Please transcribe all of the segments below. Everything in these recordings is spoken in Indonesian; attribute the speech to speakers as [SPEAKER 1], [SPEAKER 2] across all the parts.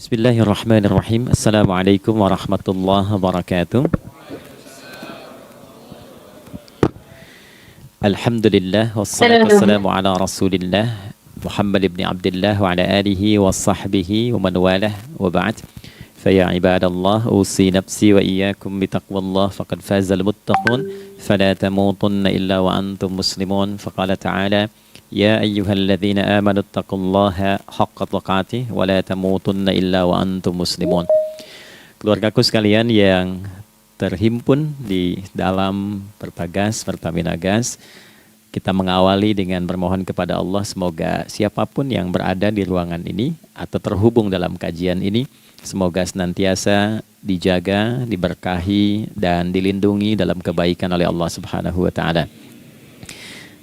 [SPEAKER 1] Bismillahirrahmanirrahim. Assalamualaikum warahmatullahi wabarakatuh. Alhamdulillah wassalatu wassalamu ala Rasulillah Muhammad ibn Abdullah wa ala alihi wa sahbihi wa man walah wa ba'd. Faya ibadallah usi nafsi wa iyyakum bitaqwallah faqad fazal muttaqun fala tamutunna illa wa antum muslimun. Faqala ta'ala Ya ayyuhalladzina amanu taqullaha haqqa tuqatih wa la tamutunna illa wa antum muslimun. Keluargaku sekalian yang terhimpun di dalam Pertagas, Pertamina Gas, kita mengawali dengan bermohon kepada Allah semoga siapapun yang berada di ruangan ini atau terhubung dalam kajian ini, semoga senantiasa dijaga, diberkahi dan dilindungi dalam kebaikan oleh Allah Subhanahu wa taala.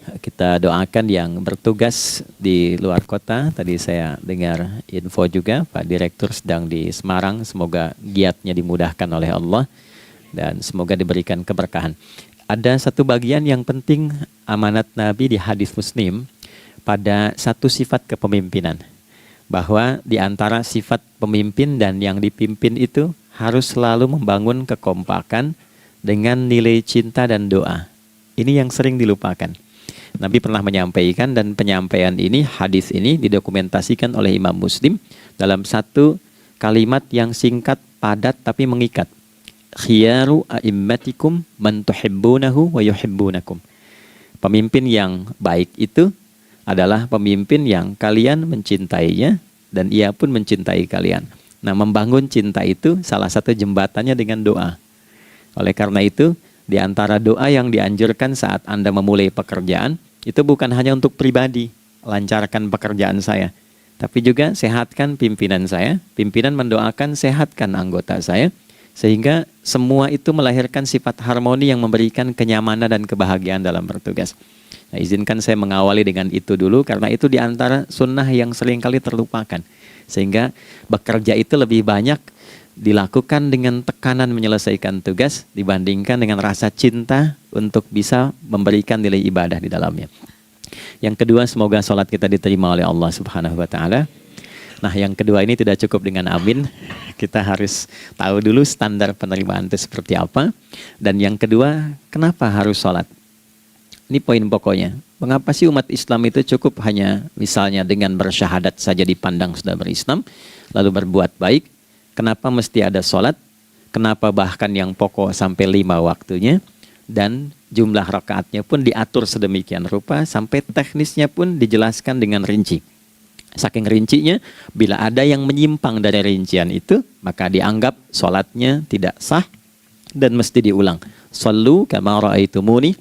[SPEAKER 1] Kita doakan yang bertugas di luar kota. Tadi saya dengar info juga Pak Direktur sedang di Semarang. Semoga giatnya dimudahkan oleh Allah dan semoga diberikan keberkahan. Ada satu bagian yang penting amanat Nabi di hadis Muslim pada satu sifat kepemimpinan. Bahwa di antara sifat pemimpin dan yang dipimpin itu harus selalu membangun kekompakan dengan nilai cinta dan doa. Ini yang sering dilupakan. Nabi pernah menyampaikan dan penyampaian ini, hadis ini didokumentasikan oleh Imam Muslim dalam satu kalimat yang singkat, padat tapi mengikat. Khiyaru a'immatikum man tuhibbunahu wa yuhibbunakum. Pemimpin yang baik itu adalah pemimpin yang kalian mencintainya dan ia pun mencintai kalian. Nah, membangun cinta itu salah satu jembatannya dengan doa. Oleh karena itu, di antara doa yang dianjurkan saat Anda memulai pekerjaan, itu bukan hanya untuk pribadi, lancarkan pekerjaan saya. Tapi juga sehatkan pimpinan saya, pimpinan mendoakan sehatkan anggota saya, sehingga semua itu melahirkan sifat harmoni yang memberikan kenyamanan dan kebahagiaan dalam bertugas. Nah, izinkan saya mengawali dengan itu dulu, karena itu di antara sunnah yang seringkali terlupakan. Sehingga bekerja itu lebih banyak dilakukan dengan tekanan menyelesaikan tugas dibandingkan dengan rasa cinta untuk bisa memberikan nilai ibadah di dalamnya. Yang kedua, semoga sholat kita diterima oleh Allah Subhanahu wa taala. Nah, yang kedua ini tidak cukup dengan amin. Kita harus tahu dulu standar penerimaan itu seperti apa. Dan yang kedua, kenapa harus sholat? Ini poin pokoknya. Mengapa sih umat Islam itu cukup hanya misalnya dengan bersyahadat saja dipandang sudah berislam, lalu berbuat baik? Kenapa mesti ada sholat? Kenapa bahkan yang pokok sampai 5 waktunya? Dan jumlah rakaatnya pun diatur sedemikian rupa sampai teknisnya pun dijelaskan dengan rinci. Saking rincinya, bila ada yang menyimpang dari rincian itu, maka dianggap sholatnya tidak sah dan mesti diulang. Shallu kama ra'aitumuni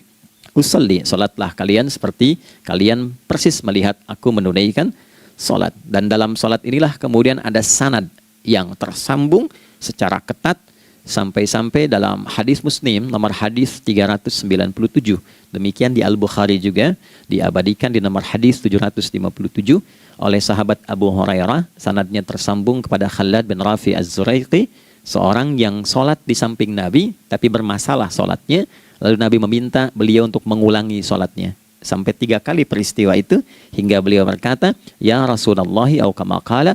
[SPEAKER 1] usolli. Sholatlah kalian seperti kalian persis melihat aku menunaikan sholat. Dan dalam sholat inilah kemudian ada sanad yang tersambung secara ketat sampai-sampai dalam hadis Muslim nomor hadis 397. Demikian di Al-Bukhari juga diabadikan di nomor hadis 757 oleh sahabat Abu Hurairah. Sanadnya tersambung kepada Khalad bin Rafi Az-Zuraiqi, seorang yang sholat di samping Nabi tapi bermasalah sholatnya. Lalu Nabi meminta beliau untuk mengulangi sholatnya. Sampai 3 kali peristiwa itu hingga beliau berkata, Ya Rasulullah au kama qala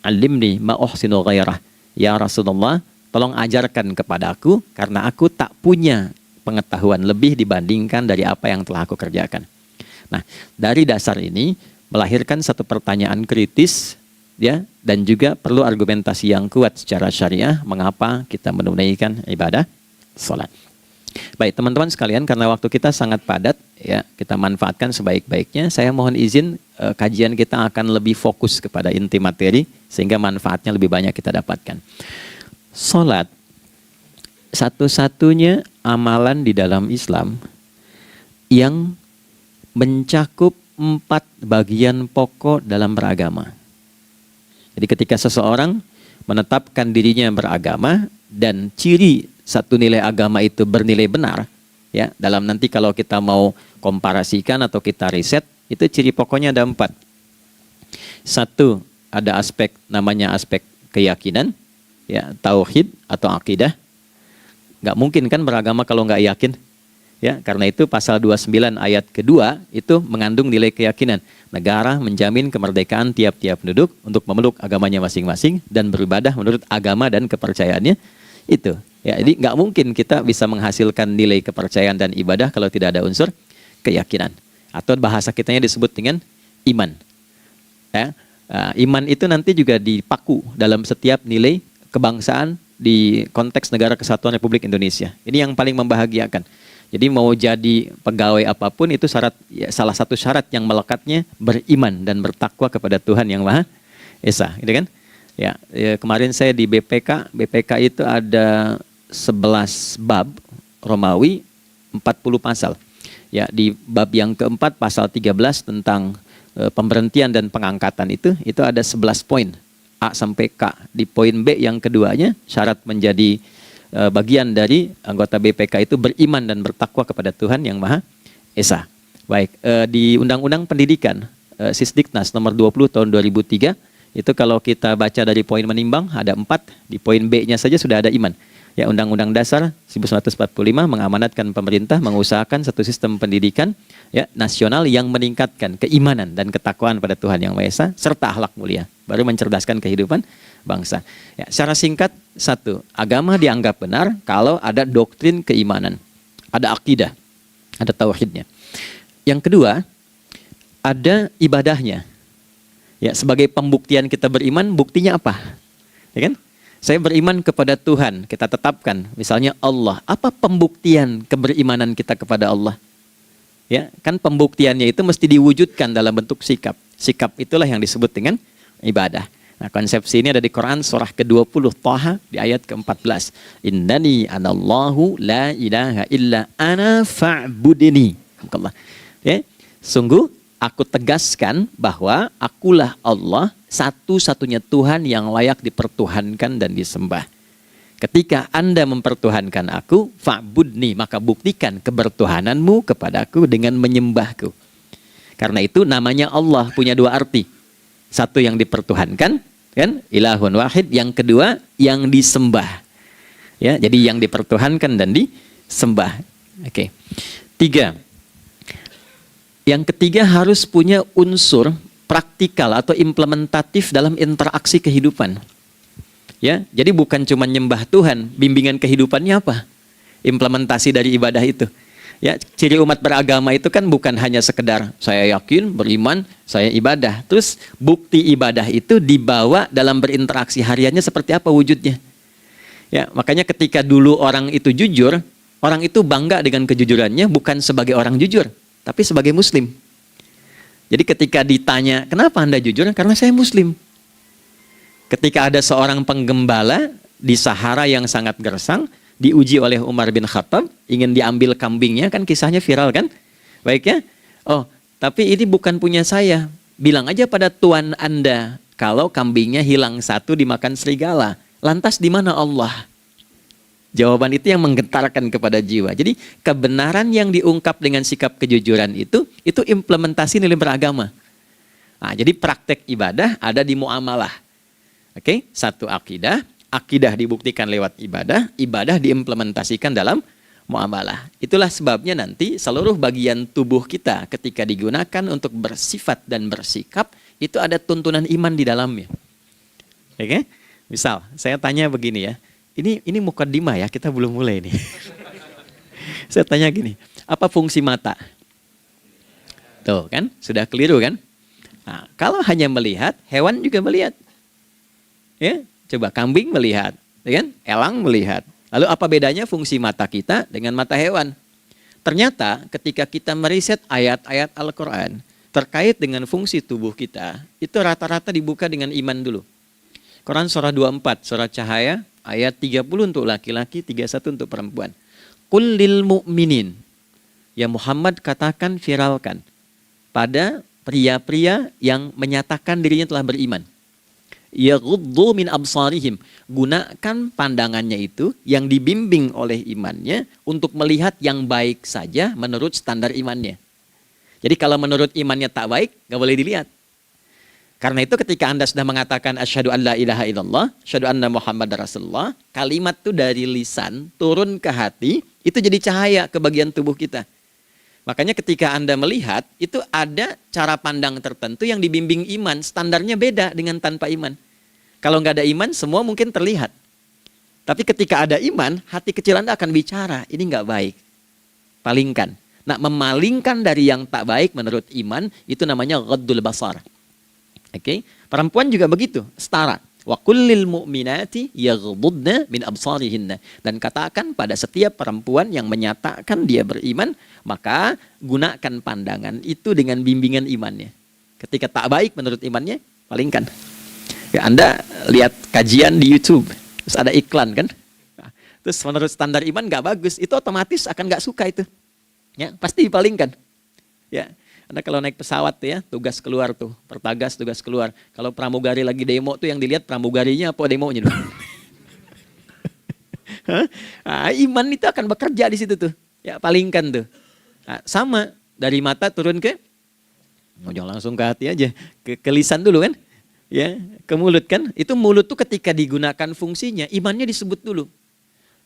[SPEAKER 1] Alimni ma uhsinu ghairah. Ya Rasulullah, tolong ajarkan kepadaku karena aku tak punya pengetahuan lebih dibandingkan dari apa yang telah aku kerjakan. Nah, dari dasar ini melahirkan satu pertanyaan kritis ya, dan juga perlu argumentasi yang kuat secara syariah mengapa kita menunaikan ibadah salat. Baik teman-teman sekalian, karena waktu kita sangat padat ya, kita manfaatkan sebaik-baiknya. Saya mohon izin kajian kita akan lebih fokus kepada inti materi sehingga manfaatnya lebih banyak kita dapatkan. Salat satu-satunya amalan di dalam Islam yang mencakup 4 bagian pokok dalam beragama. Jadi ketika seseorang menetapkan dirinya beragama dan ciri satu nilai agama itu bernilai benar, ya, dalam nanti kalau kita mau komparasikan atau kita riset, itu ciri pokoknya ada 4. Satu, ada aspek namanya aspek keyakinan, ya, tauhid atau akidah. Nggak mungkin kan beragama kalau nggak yakin. Ya, karena itu pasal 29 ayat kedua itu mengandung nilai keyakinan. Negara menjamin kemerdekaan tiap-tiap penduduk untuk memeluk agamanya masing-masing dan beribadah menurut agama dan kepercayaannya itu. Ya, jadi nggak mungkin kita bisa menghasilkan nilai kepercayaan dan ibadah kalau tidak ada unsur keyakinan. Atau bahasa kitanya disebut dengan iman. Ya, iman itu nanti juga dipaku dalam setiap nilai kebangsaan di konteks Negara Kesatuan Republik Indonesia. Ini yang paling membahagiakan. Jadi mau jadi pegawai apapun itu syarat, ya, salah satu syarat yang melekatnya beriman dan bertakwa kepada Tuhan Yang Maha Esa, gitu kan? Ya, kemarin saya di BPK itu ada 11 bab Romawi, 40 pasal. Ya, di bab yang keempat pasal 13 tentang pemberhentian dan pengangkatan itu ada 11 poin A sampai K. Di poin B yang keduanya syarat menjadi bagian dari anggota BPK itu beriman dan bertakwa kepada Tuhan Yang Maha Esa. Baik, di Undang-Undang Pendidikan Sisdiknas nomor 20 tahun 2003 itu kalau kita baca dari poin menimbang ada 4, di poin B-nya saja sudah ada iman. Ya, Undang-Undang Dasar 1945 mengamanatkan pemerintah mengusahakan satu sistem pendidikan ya nasional yang meningkatkan keimanan dan ketakwaan pada Tuhan Yang Maha Esa serta akhlak mulia, baru mencerdaskan kehidupan bangsa. Ya, secara singkat, satu, agama dianggap benar kalau ada doktrin keimanan, ada akidah, ada tauhidnya. Yang kedua, ada ibadahnya. Ya, sebagai pembuktian kita beriman, buktinya apa? Ya kan? Saya beriman kepada Tuhan, kita tetapkan, misalnya Allah. Apa pembuktian keberimanan kita kepada Allah? Ya, kan pembuktiannya itu mesti diwujudkan dalam bentuk sikap. Sikap itulah yang disebut dengan ibadah. Nah, konsepsi ini ada di Quran surah ke-20 Thaha di ayat ke-14. Innani anallahu la ilaha illa ana fa'budini. Ya, sungguh aku tegaskan bahwa akulah Allah, satu-satunya Tuhan yang layak dipertuhankan dan disembah. Ketika Anda mempertuhankan aku, fa'budni, maka buktikan kebertuhananmu kepadaku dengan menyembahku. Karena itu namanya Allah punya dua arti. Satu yang dipertuhankan, kan? Ilahun wahid. Yang kedua yang disembah. Ya, jadi yang dipertuhankan dan disembah. Oke. 3. Yang ketiga harus punya unsur praktikal atau implementatif dalam interaksi kehidupan. Ya, jadi bukan cuma nyembah Tuhan, bimbingan kehidupannya apa? Implementasi dari ibadah itu. Ya, ciri umat beragama itu kan bukan hanya sekedar saya yakin, beriman, saya ibadah. Terus bukti ibadah itu dibawa dalam berinteraksi hariannya seperti apa wujudnya. Ya, makanya ketika dulu orang itu jujur, orang itu bangga dengan kejujurannya bukan sebagai orang jujur, tapi sebagai muslim. Jadi ketika ditanya, kenapa Anda jujur? Karena saya muslim. Ketika ada seorang penggembala di Sahara yang sangat gersang, diuji oleh Umar bin Khattab, ingin diambil kambingnya, kan kisahnya viral kan? Baik ya? Oh, tapi ini bukan punya saya. Bilang aja pada tuan Anda, kalau kambingnya hilang satu dimakan serigala. Lantas di mana Allah? Jawaban itu yang menggetarkan kepada jiwa. Jadi kebenaran yang diungkap dengan sikap kejujuran itu implementasi nilai beragama. Nah, jadi praktek ibadah ada di muamalah. Oke, satu akidah. Akidah dibuktikan lewat ibadah, ibadah diimplementasikan dalam muamalah. Itulah sebabnya nanti seluruh bagian tubuh kita ketika digunakan untuk bersifat dan bersikap, itu ada tuntunan iman di dalamnya. Oke? Misal, saya tanya begini ya, ini mukaddimah ya, kita belum mulai nih. Saya tanya gini, apa fungsi mata? Tuh kan, sudah keliru kan? Nah, kalau hanya melihat, hewan juga melihat. Ya, coba kambing melihat, kan? Elang melihat. Lalu apa bedanya fungsi mata kita dengan mata hewan? Ternyata ketika kita meriset ayat-ayat Al-Quran terkait dengan fungsi tubuh kita, itu rata-rata dibuka dengan iman dulu. Quran surah 24, surah Cahaya, ayat 30 untuk laki-laki, 31 untuk perempuan. Qul lil mu'minin. Ya Muhammad katakan, viralkan pada pria-pria yang menyatakan dirinya telah beriman. Yaghuddu min absarihim, gunakan pandangannya itu yang dibimbing oleh imannya untuk melihat yang baik saja menurut standar imannya. Jadi kalau menurut imannya tak baik, nggak boleh dilihat. Karena itu ketika Anda sudah mengatakan asyhadu an la ilaha illallah, asyhadu anna Muhammadar Rasulullah, kalimat itu dari lisan turun ke hati, itu jadi cahaya ke bagian tubuh kita. Makanya ketika Anda melihat, itu ada cara pandang tertentu yang dibimbing iman, standarnya beda dengan tanpa iman. Kalau nggak ada iman, semua mungkin terlihat. Tapi ketika ada iman, hati kecil Anda akan bicara, ini nggak baik. Palingkan. Nah, memalingkan dari yang tak baik menurut iman, itu namanya ghaddul basar. Oke, perempuan juga begitu, setara. Wa kullil mu'minati yaghdudna min absarihinna. Dan katakan pada setiap perempuan yang menyatakan dia beriman, maka gunakan pandangan itu dengan bimbingan imannya. Ketika tak baik menurut imannya, palingkan. Ya, Anda lihat kajian di YouTube, terus ada iklan kan? Nah, terus menurut standar iman nggak bagus, itu otomatis akan nggak suka itu. Ya, pasti dipalingkan. Ya. Anda kalau naik pesawat tuh ya, tugas keluar tuh, pertagas tugas keluar. Kalau pramugari lagi demo tuh yang dilihat pramugarinya apa demonya tuh. Nah, iman itu akan bekerja di situ tuh. Ya, palingkan tuh. Nah, sama dari mata turun ke, jangan langsung ke hati aja, ke lisan dulu kan, ya, ke mulut kan. Itu mulut tuh ketika digunakan fungsinya, imannya disebut dulu.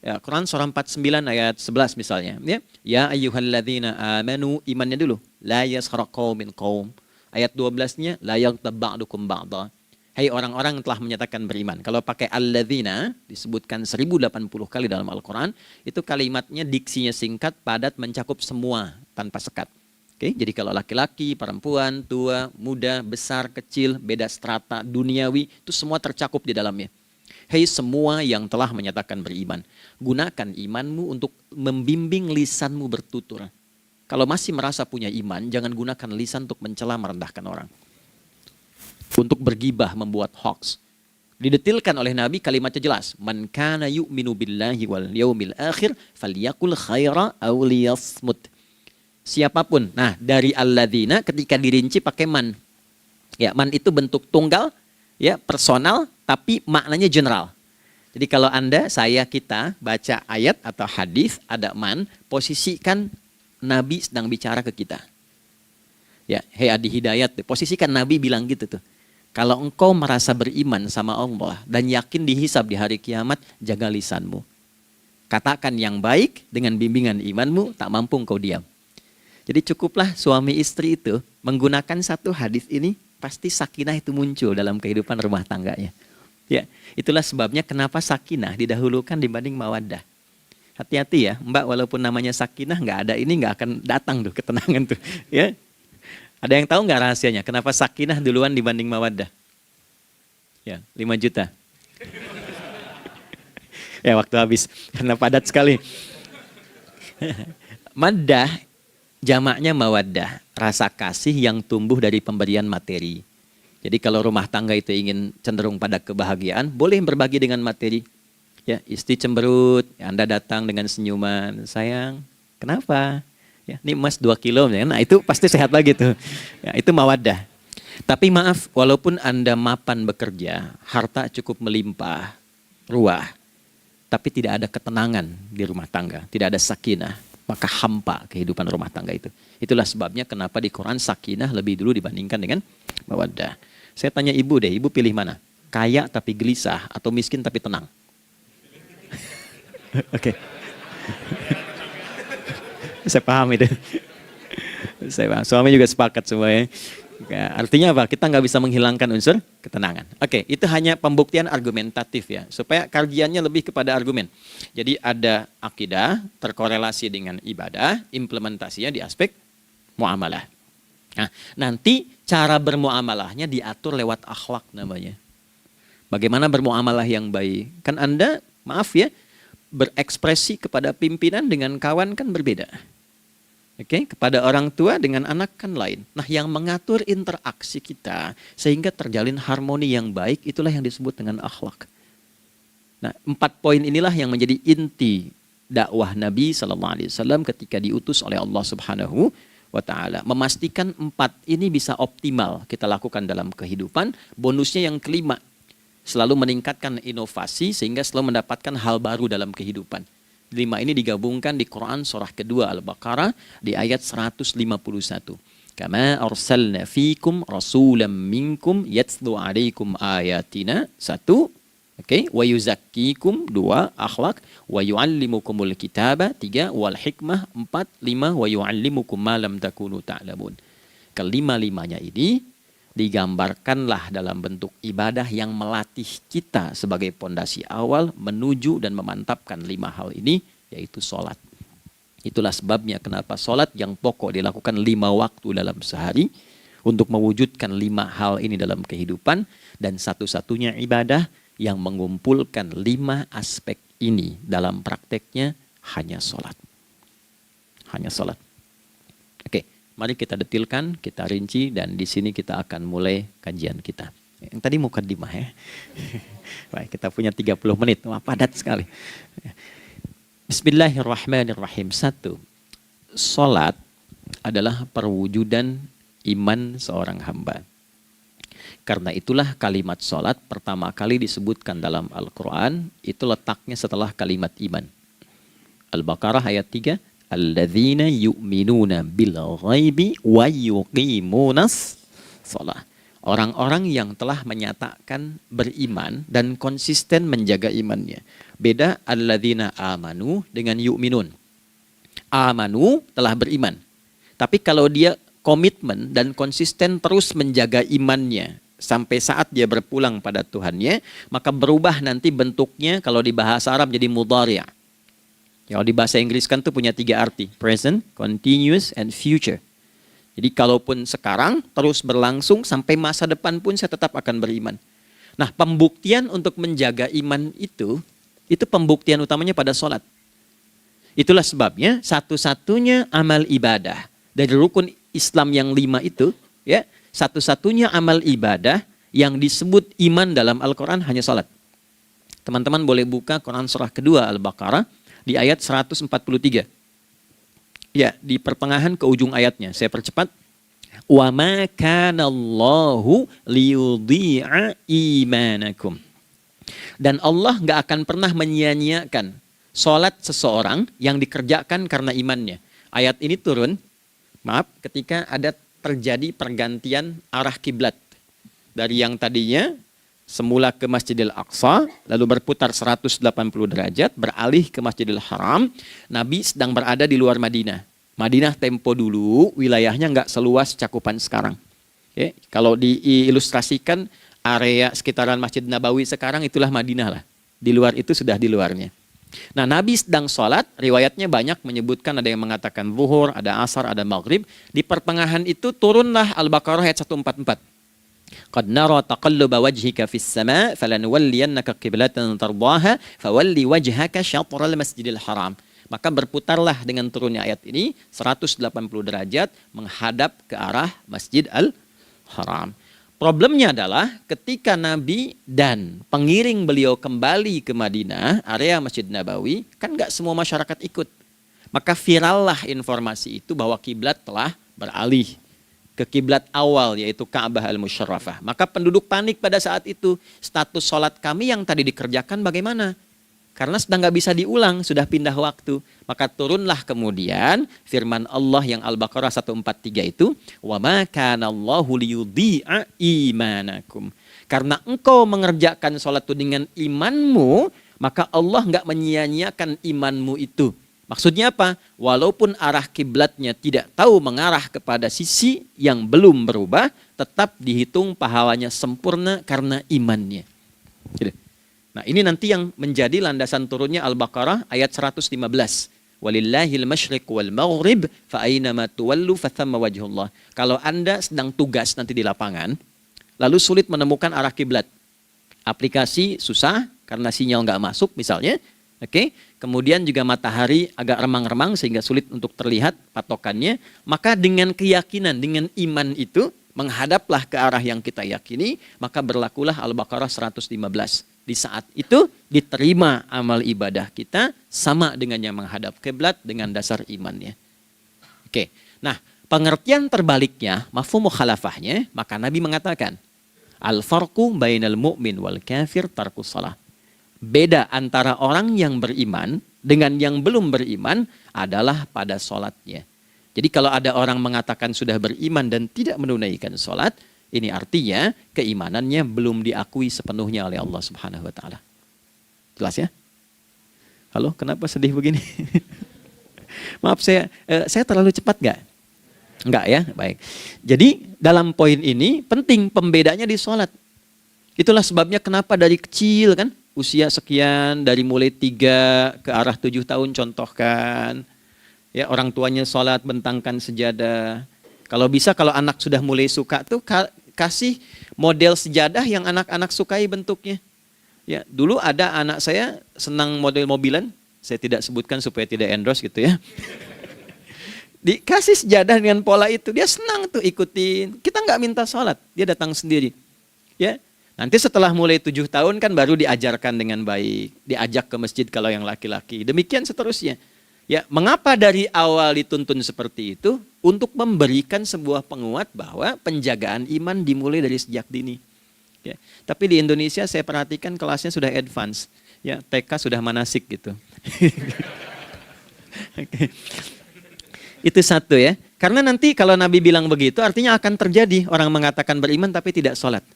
[SPEAKER 1] Ya, Quran surah 49 ayat 11 misalnya, ya. Ya ayyuhalladzina amanu, imannya dulu. La yaskhar qaumin qaum. Ayat 12-nya la yaghtab ba'dukum ba'dha. Hai orang-orang yang telah menyatakan beriman. Kalau pakai alladzina disebutkan 1080 kali dalam Al-Qur'an, itu kalimatnya diksinya singkat, padat, mencakup semua tanpa sekat. Oke, jadi kalau laki-laki, perempuan, tua, muda, besar, kecil, beda strata, duniawi, itu semua tercakup di dalamnya. Hei semua yang telah menyatakan beriman, gunakan imanmu untuk membimbing lisanmu bertutur. Kalau masih merasa punya iman, jangan gunakan lisan untuk mencela, merendahkan orang. Untuk bergibah, membuat hoax. Didetilkan oleh Nabi, kalimatnya jelas. Man kana yu'minu billahi wal yaumil akhir, falyakul khaira aw liyasmut. Siapapun. Nah, dari alladzina ketika dirinci pakai man. Ya, man itu bentuk tunggal, ya, personal, tapi maknanya general. Jadi kalau Anda, saya, kita baca ayat atau hadis ada man, posisikan Nabi sedang bicara ke kita. Ya, hei Adi Hidayat, posisikan Nabi bilang gitu tuh. Kalau engkau merasa beriman sama Allah dan yakin dihisab di hari kiamat, jaga lisanmu. Katakan yang baik dengan bimbingan imanmu, tak mampu engkau diam. Jadi cukuplah suami istri itu menggunakan satu hadis ini, pasti sakinah itu muncul dalam kehidupan rumah tangganya. Ya, itulah sebabnya kenapa sakinah didahulukan dibanding mawaddah. Hati-hati ya, Mbak, walaupun namanya sakinah nggak ada ini nggak akan datang tuh ketenangan tuh. Ya, ada yang tahu nggak rahasianya? Kenapa sakinah duluan dibanding mawaddah? Ya, 5 juta. Ya, waktu habis karena padat sekali. Maddah jamaknya mawaddah, rasa kasih yang tumbuh dari pemberian materi. Jadi kalau rumah tangga itu ingin cenderung pada kebahagiaan, boleh berbagi dengan materi. Ya, istri cemberut, ya Anda datang dengan senyuman, sayang, kenapa? Ya, ini emas 2 kilo, ya. Nah itu pasti sehat lagi tuh. Ya, itu mawaddah. Tapi maaf, walaupun Anda mapan bekerja, harta cukup melimpah, ruah, tapi tidak ada ketenangan di rumah tangga, tidak ada sakinah, maka hampa kehidupan rumah tangga itu. Itulah sebabnya kenapa di Quran sakinah lebih dulu dibandingkan dengan mawaddah. Saya tanya ibu deh, ibu pilih mana? Kaya tapi gelisah atau miskin tapi tenang? Oke. Saya paham itu. Saya paham. Suami juga sepakat semuanya. Ya, artinya apa? Kita nggak bisa menghilangkan unsur ketenangan. Oke, itu hanya pembuktian argumentatif ya, supaya kajiannya lebih kepada argumen. Jadi ada akidah terkorelasi dengan ibadah, implementasinya di aspek muamalah. Nah, nanti cara bermuamalahnya diatur lewat akhlak namanya. Bagaimana bermuamalah yang baik? Kan Anda, maaf ya, berekspresi kepada pimpinan dengan kawan kan berbeda. Oke, kepada orang tua dengan anak kan lain. Nah, yang mengatur interaksi kita sehingga terjalin harmoni yang baik, itulah yang disebut dengan akhlak. Nah, 4 poin inilah yang menjadi inti dakwah Nabi SAW ketika diutus oleh Allah Subhanahu wa Ta'ala. Memastikan 4 ini bisa optimal kita lakukan dalam kehidupan. Bonusnya yang kelima, selalu meningkatkan inovasi sehingga selalu mendapatkan hal baru dalam kehidupan. 5 ini digabungkan di Quran surah kedua Al-Baqarah di ayat 151. Kama arsalna fikum rasulam minkum yatslu alaikum ayatina. Satu. Oke, wa yuzakkikum. Dua, akhlak. Wa yu'allimukumul kitaba. Tiga, wal hikmah. Empat, lima, wa yu'allimukum ma lam takunu ta'lamun. Kelima-limanya ini digambarkanlah dalam bentuk ibadah yang melatih kita sebagai pondasi awal menuju dan memantapkan 5 hal ini, yaitu sholat. Itulah sebabnya kenapa sholat yang pokok dilakukan 5 waktu dalam sehari untuk mewujudkan 5 hal ini dalam kehidupan, dan satu-satunya ibadah yang mengumpulkan 5 aspek ini dalam prakteknya hanya sholat. Hanya sholat. Oke, mari kita detilkan, kita rinci, dan di sini kita akan mulai kajian kita. Yang tadi mukaddimah ya. Baik, kita punya 30 menit, wah padat sekali. Bismillahirrahmanirrahim. 1. Salat adalah perwujudan iman seorang hamba. Karena itulah kalimat salat pertama kali disebutkan dalam Al-Quran, itu letaknya setelah kalimat iman. Al-Baqarah ayat 3. Alladzina yu'minuna bil ghaibi wa yuqimunas shalah. Orang-orang yang telah menyatakan beriman dan konsisten menjaga imannya. Beda alladzina amanu dengan yu'minun. Amanu telah beriman. Tapi kalau dia komitmen dan konsisten terus menjaga imannya sampai saat dia berpulang pada Tuhannya, maka berubah nanti bentuknya kalau di bahasa Arab jadi mudhari'. Kalau di bahasa Inggris kan tuh punya 3 arti. Present, continuous, and future. Jadi kalaupun sekarang terus berlangsung sampai masa depan pun saya tetap akan beriman. Nah, pembuktian untuk menjaga iman itu pembuktian utamanya pada sholat. Itulah sebabnya satu-satunya amal ibadah dari rukun Islam yang 5 itu, ya, satu-satunya amal ibadah yang disebut iman dalam Al-Quran hanya sholat. Teman-teman boleh buka Quran surah kedua Al-Baqarah di ayat 143. Ya, di pertengahan ke ujung ayatnya. Saya percepat. Wa ma kana Allahu liyudhi'a imanakum. Dan Allah nggak akan pernah menyia-nyiakan sholat seseorang yang dikerjakan karena imannya. Ayat ini turun, ketika ada terjadi pergantian arah kiblat. Dari yang tadinya semula ke Masjidil Aqsa, lalu berputar 180 derajat, beralih ke Masjidil Haram. Nabi sedang berada di luar Madinah. Madinah tempo dulu, wilayahnya nggak seluas cakupan sekarang. Oke, kalau diilustrasikan, area sekitaran Masjid Nabawi sekarang itulah Madinah lah. Di luar itu sudah di luarnya. Nah, Nabi sedang sholat, riwayatnya banyak menyebutkan, ada yang mengatakan zuhur, ada asar, ada maghrib. Di pertengahan itu turunlah Al-Baqarah ayat 144. Qad nara taqalluba wajhika fis sama' falanuwalliyannaka qiblatan tardaha fawalli wajhaka syatral masjidil haram. Maka berputarlah dengan turunnya ayat ini 180 derajat menghadap ke arah Masjid Al-Haram. Problemnya adalah ketika Nabi dan pengiring beliau kembali ke Madinah, area Masjid Nabawi, kan nggak semua masyarakat ikut. Maka virallah informasi itu bahwa kiblat telah beralih ke kiblat awal, yaitu Ka'bah Al-Musyarrafah. Maka penduduk panik pada saat itu. Status sholat kami yang tadi dikerjakan bagaimana? Karena sudah nggak bisa diulang, sudah pindah waktu. Maka turunlah kemudian firman Allah yang Al-Baqarah 143 itu, wa ma kana Allahu liyudhi'a imanakum. Karena engkau mengerjakan sholat itu dengan imanmu, maka Allah nggak menyia-nyiakan imanmu itu. Maksudnya apa? Walaupun arah kiblatnya tidak tahu mengarah kepada sisi yang belum berubah, tetap dihitung pahalanya sempurna karena imannya. Gitu. Nah, ini nanti yang menjadi landasan turunnya Al-Baqarah ayat 115. Walillahil masyriq wal maghrib fa aynama tuwallu fathamma wajhullah. Kalau Anda sedang tugas nanti di lapangan, lalu sulit menemukan arah kiblat. Aplikasi susah karena sinyal nggak masuk misalnya. Oke, kemudian juga matahari agak remang-remang sehingga sulit untuk terlihat patokannya. Maka dengan keyakinan, dengan iman itu, menghadaplah ke arah yang kita yakini, maka berlakulah Al-Baqarah 115. Di saat itu diterima amal ibadah kita sama dengan yang menghadap kiblat dengan dasar imannya. Oke, nah pengertian terbaliknya, mafhum mukhalafahnya, maka Nabi mengatakan, al-farqu bainal mu'min wal kafir tarkus shalah. Beda antara orang yang beriman dengan yang belum beriman adalah pada sholatnya. Jadi kalau ada orang mengatakan sudah beriman dan tidak menunaikan sholat, ini artinya keimanannya belum diakui sepenuhnya oleh Allah Subhanahu wa Ta'ala. Jelas ya? Halo, kenapa sedih begini? Maaf, saya terlalu cepat nggak? Nggak ya? Baik. Jadi dalam poin ini penting pembedanya di sholat. Itulah sebabnya kenapa dari kecil kan, usia sekian, dari mulai 3 ke arah 7 tahun contohkan. Ya, orang tuanya sholat bentangkan sejadah. Kalau bisa kalau anak sudah mulai suka tuh kasih model sejadah yang anak-anak sukai bentuknya. Ya, dulu ada anak saya senang model mobilan, saya tidak sebutkan supaya tidak endorse gitu ya. Dikasih sejadah dengan pola itu, dia senang tuh ikutin. Kita nggak minta sholat, dia datang sendiri. Ya, nanti setelah mulai 7 tahun kan baru diajarkan dengan baik, diajak ke masjid kalau yang laki-laki. Demikian seterusnya. Ya, mengapa dari awal dituntun seperti itu? Untuk memberikan sebuah penguat bahwa penjagaan iman dimulai dari sejak dini. Ya, tapi di Indonesia saya perhatikan kelasnya sudah advance. Ya, TK sudah manasik gitu. Okay. Itu satu ya. Karena nanti kalau Nabi bilang begitu artinya akan terjadi orang mengatakan beriman tapi tidak sholat.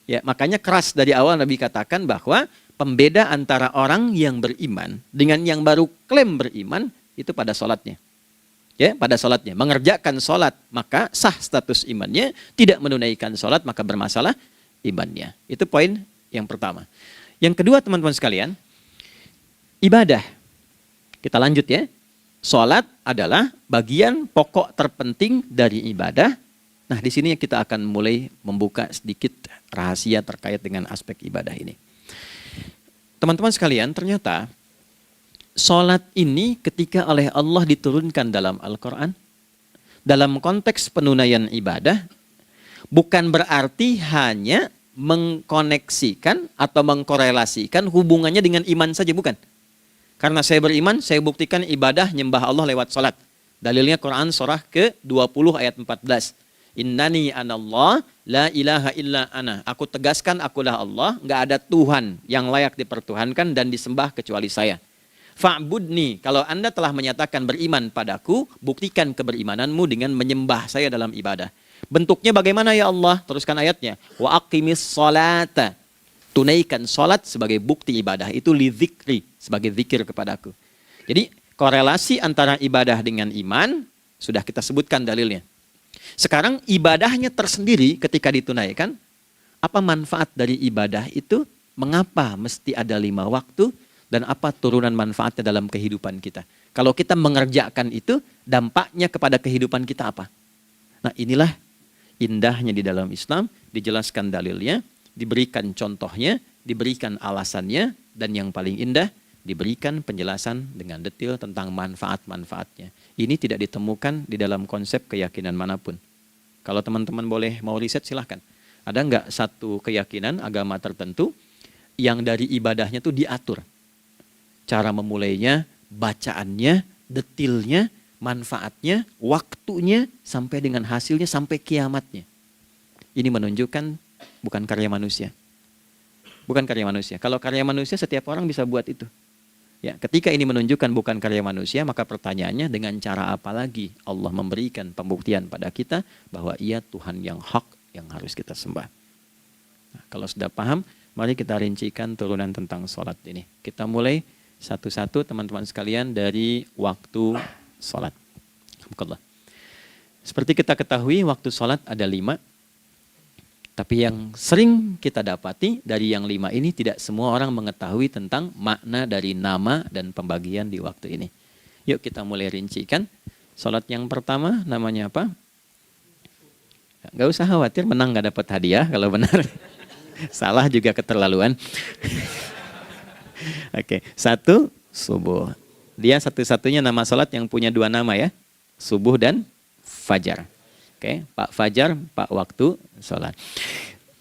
[SPEAKER 1] Ya, makanya keras dari awal Nabi katakan bahwa pembeda antara orang yang beriman dengan yang baru klaim beriman itu pada sholatnya. Ya, pada sholatnya. Mengerjakan sholat maka sah status imannya, tidak menunaikan sholat maka bermasalah imannya. Itu poin yang pertama. Yang kedua teman-teman sekalian, ibadah. Kita lanjut ya. Sholat adalah bagian pokok terpenting dari ibadah. Nah, di sini kita akan mulai membuka sedikit rahasia terkait dengan aspek ibadah ini. Teman-teman sekalian, ternyata sholat ini ketika oleh Allah diturunkan dalam Al-Quran, dalam konteks penunaian ibadah, bukan berarti hanya mengkoneksikan atau mengkorelasikan hubungannya dengan iman saja, bukan. Karena saya beriman, saya buktikan ibadah nyembah Allah lewat sholat. Dalilnya Quran surah ke-20 ayat 14. Innani anallah la ilaha illa ana. Aku tegaskan akulah Allah, nggak ada Tuhan yang layak dipertuhankan dan disembah kecuali saya. Fa'budni, kalau Anda telah menyatakan beriman padaku, buktikan keberimananmu dengan menyembah saya dalam ibadah. Bentuknya bagaimana ya Allah? Teruskan ayatnya. Wa aqimis sholata. Tunaikan sholat sebagai bukti ibadah. Itu li dzikri, sebagai zikir kepadaku. Jadi korelasi antara ibadah dengan iman, sudah kita sebutkan dalilnya. Sekarang ibadahnya tersendiri ketika ditunaikan, apa manfaat dari ibadah itu? Mengapa mesti ada 5 waktu? Dan apa turunan manfaatnya dalam kehidupan kita? Kalau kita mengerjakan itu, dampaknya kepada kehidupan kita apa? Nah, inilah indahnya di dalam Islam, dijelaskan dalilnya, diberikan contohnya, diberikan alasannya, dan yang paling indah, diberikan penjelasan dengan detail tentang manfaat-manfaatnya. Ini tidak ditemukan di dalam konsep keyakinan manapun. Kalau teman-teman boleh mau riset silahkan. Ada nggak satu keyakinan agama tertentu yang dari ibadahnya tuh diatur? Cara memulainya, bacaannya, detailnya, manfaatnya, waktunya, sampai dengan hasilnya, sampai kiamatnya. Ini menunjukkan bukan karya manusia. Bukan karya manusia. Kalau karya manusia setiap orang bisa buat itu. Ya, ketika ini menunjukkan bukan karya manusia, maka pertanyaannya dengan cara apa lagi Allah memberikan pembuktian pada kita bahwa ia Tuhan yang hak yang harus kita sembah. Nah, kalau sudah paham, mari kita rincikan turunan tentang sholat ini. Kita mulai satu-satu teman-teman sekalian dari waktu sholat. Seperti kita ketahui waktu sholat ada 5. Tapi yang sering kita dapati dari yang 5 ini tidak semua orang mengetahui tentang makna dari nama dan pembagian di waktu ini. Yuk kita mulai rincikan. Sholat yang pertama namanya apa? Gak usah khawatir menang gak dapat hadiah kalau benar. Salah juga keterlaluan. Oke, 1 subuh. Dia satu-satunya nama sholat yang punya 2 nama ya. Subuh dan fajar. Oke, Pak Fajar, Pak waktu sholat.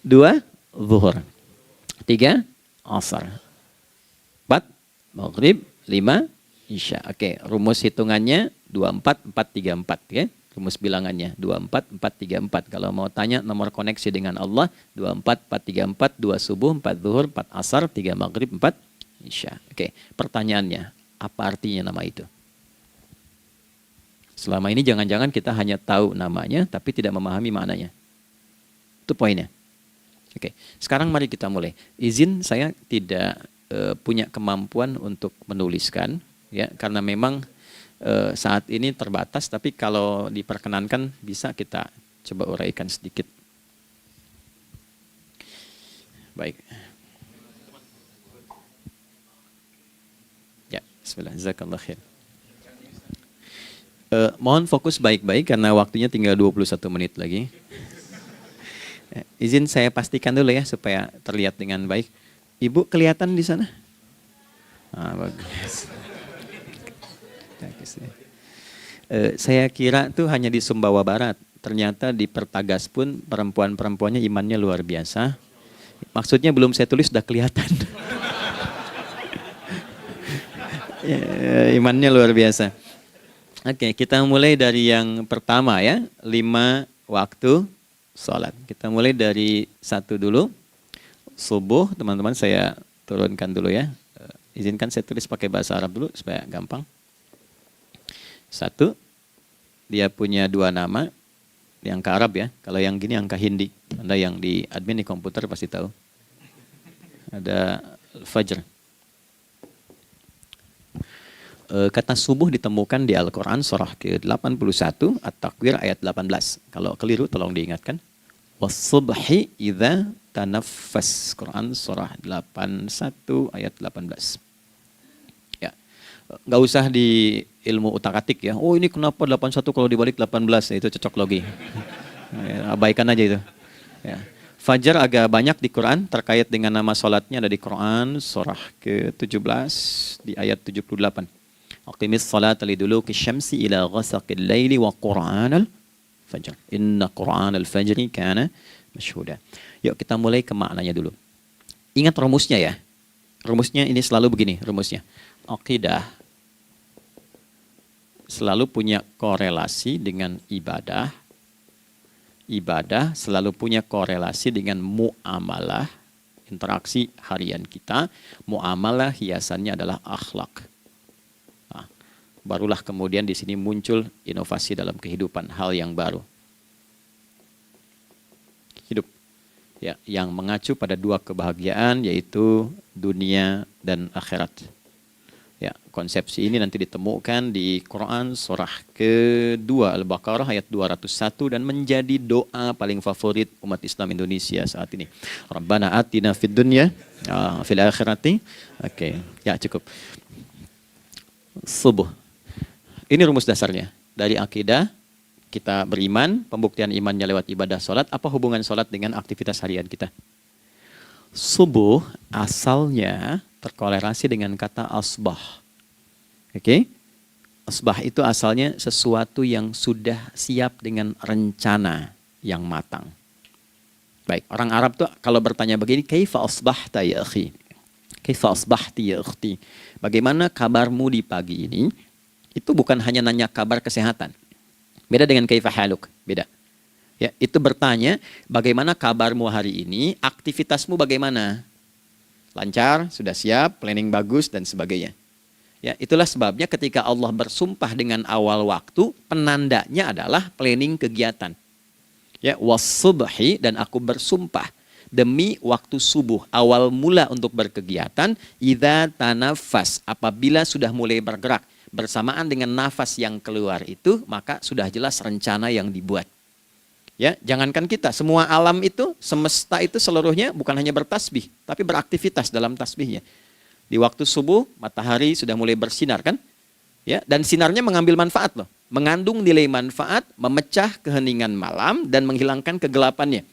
[SPEAKER 1] 2 zuhur. 3 asar. 4 maghrib. 5 isya. Oke, rumus hitungannya 24, 4, 3, 4 ya. Rumus bilangannya 24, 4, 3, 4. Kalau mau tanya nomor koneksi dengan Allah 24, 4, 3, 4, 2 subuh, 4 zuhur, 4 asar, 3 maghrib, 4 isya. Oke, pertanyaannya, apa artinya nama itu? Selama ini jangan-jangan kita hanya tahu namanya tapi tidak memahami maknanya. Itu poinnya. Oke, sekarang mari kita mulai. Izin saya tidak punya kemampuan untuk menuliskan, ya, karena memang saat ini terbatas. Tapi kalau diperkenankan bisa kita coba uraikan sedikit. Baik. Ya, bismillah. Jazakallah khair. Mohon fokus baik-baik karena waktunya tinggal 21 menit lagi. Izin saya pastikan dulu ya supaya terlihat dengan baik. Ibu kelihatan di sana? Bagus. Saya kira tuh hanya di Sumbawa Barat. Ternyata di Pertagas pun perempuan-perempuannya imannya luar biasa. Maksudnya belum saya tulis sudah kelihatan. Imannya luar biasa. Oke, kita mulai dari yang pertama ya, 5 waktu sholat. Kita mulai dari 1 dulu. Subuh, teman-teman saya turunkan dulu ya. Izinkan saya tulis pakai bahasa Arab dulu supaya gampang. 1, dia punya 2 nama, di angka Arab ya. Kalau yang gini angka Hindi. Anda yang di admin di komputer pasti tahu. Ada Fajr. Kata subuh ditemukan di Al-Quran surah ke-81 At-Takwir ayat 18. Kalau keliru tolong diingatkan. Was-subhi idza tanaffas. Quran surah 81 ayat 18. Ya. Enggak usah di ilmu utak-atik ya. Oh ini kenapa 81 kalau dibalik 18? Itu cocok logi. Ya, abaikan aja itu. Ya. Fajar agak banyak di Quran terkait dengan nama salatnya ada di Quran surah ke-17 di ayat 78. Aqimis salata liduluki syamsi ila ghasaqil laili wa qur'anal fajr. Inna qur'anal fajri kana masyhuda. Yuk kita mulai ke maknanya dulu. Ingat rumusnya ya. Rumusnya ini selalu begini rumusnya. Aqidah selalu punya korelasi dengan ibadah. Ibadah selalu punya korelasi dengan muamalah, interaksi harian kita. Muamalah hiasannya adalah akhlak. Barulah kemudian di sini muncul inovasi dalam kehidupan, hal yang baru. Hidup ya, yang mengacu pada 2 kebahagiaan yaitu dunia dan akhirat. Ya, konsepsi ini nanti ditemukan di Quran surah ke-2 Al-Baqarah ayat 201 dan menjadi doa paling favorit umat Islam Indonesia saat ini. Rabbana atina fid dunya fil akhirati. Oke, ya cukup. Subuh. Ini rumus dasarnya. Dari akidah, kita beriman, pembuktian imannya lewat ibadah sholat. Apa hubungan sholat dengan aktivitas harian kita? Subuh asalnya terkorelasi dengan kata asbah. Oke? Asbah itu asalnya sesuatu yang sudah siap dengan rencana yang matang. Baik, orang Arab tuh kalau bertanya begini, kaifa asbahta ya akhi? Kaifa asbahti ya ukhti? Bagaimana kabarmu di pagi ini? Itu bukan hanya nanya kabar kesehatan. Beda dengan kaifa haluk, beda. Ya, itu bertanya bagaimana kabarmu hari ini, aktivitasmu bagaimana? Lancar, sudah siap, planning bagus dan sebagainya. Ya, itulah sebabnya ketika Allah bersumpah dengan awal waktu, penandanya adalah planning kegiatan. Ya, was-subhi dan aku bersumpah demi waktu subuh, awal mula untuk berkegiatan, idza tanafas, apabila sudah mulai bergerak. Bersamaan dengan nafas yang keluar itu, maka sudah jelas rencana yang dibuat. Ya, jangankan kita, semua alam itu, semesta itu seluruhnya bukan hanya bertasbih, tapi beraktivitas dalam tasbihnya. Di waktu subuh, matahari sudah mulai bersinar kan? Ya, dan sinarnya mengambil manfaat loh, mengandung nilai manfaat, memecah keheningan malam dan menghilangkan kegelapannya.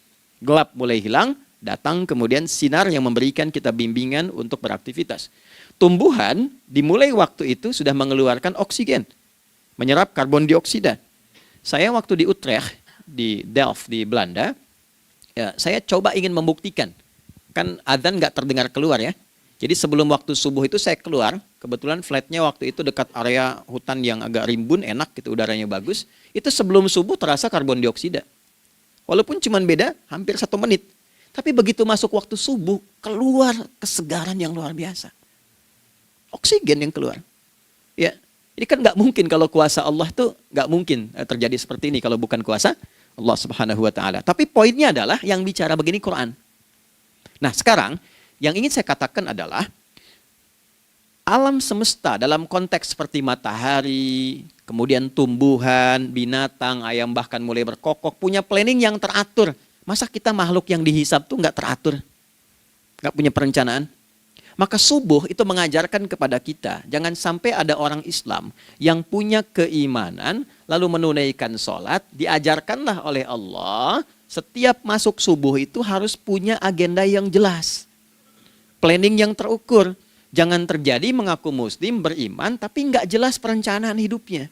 [SPEAKER 1] Gelap mulai hilang, datang kemudian sinar yang memberikan kita bimbingan untuk beraktivitas. Tumbuhan dimulai waktu itu sudah mengeluarkan oksigen, menyerap karbon dioksida. Saya waktu di Utrecht, di Delft di Belanda, ya, saya coba ingin membuktikan. Kan adzan nggak terdengar keluar ya. Jadi sebelum waktu subuh itu saya keluar, kebetulan flatnya waktu itu dekat area hutan yang agak rimbun, enak gitu, udaranya bagus. Itu sebelum subuh terasa karbon dioksida. Walaupun cuma beda hampir 1 menit. Tapi begitu masuk waktu subuh, keluar kesegaran yang luar biasa. Oksigen yang keluar. Ya,
[SPEAKER 2] Ini kan nggak mungkin kalau kuasa Allah tuh nggak mungkin terjadi seperti ini kalau bukan kuasa Allah Subhanahu wa taala. Tapi poinnya adalah yang bicara begini Quran. Nah, sekarang yang ingin saya katakan adalah alam semesta dalam konteks seperti matahari, kemudian tumbuhan, binatang, ayam bahkan mulai berkokok punya planning yang teratur. Masa kita makhluk yang dihisab tuh nggak teratur? Nggak punya perencanaan? Maka subuh itu mengajarkan kepada kita, jangan sampai ada orang Islam yang punya keimanan, lalu menunaikan sholat, diajarkanlah oleh Allah, setiap masuk subuh itu harus punya agenda yang jelas. Planning yang terukur. Jangan terjadi mengaku muslim, beriman, tapi nggak jelas perencanaan hidupnya.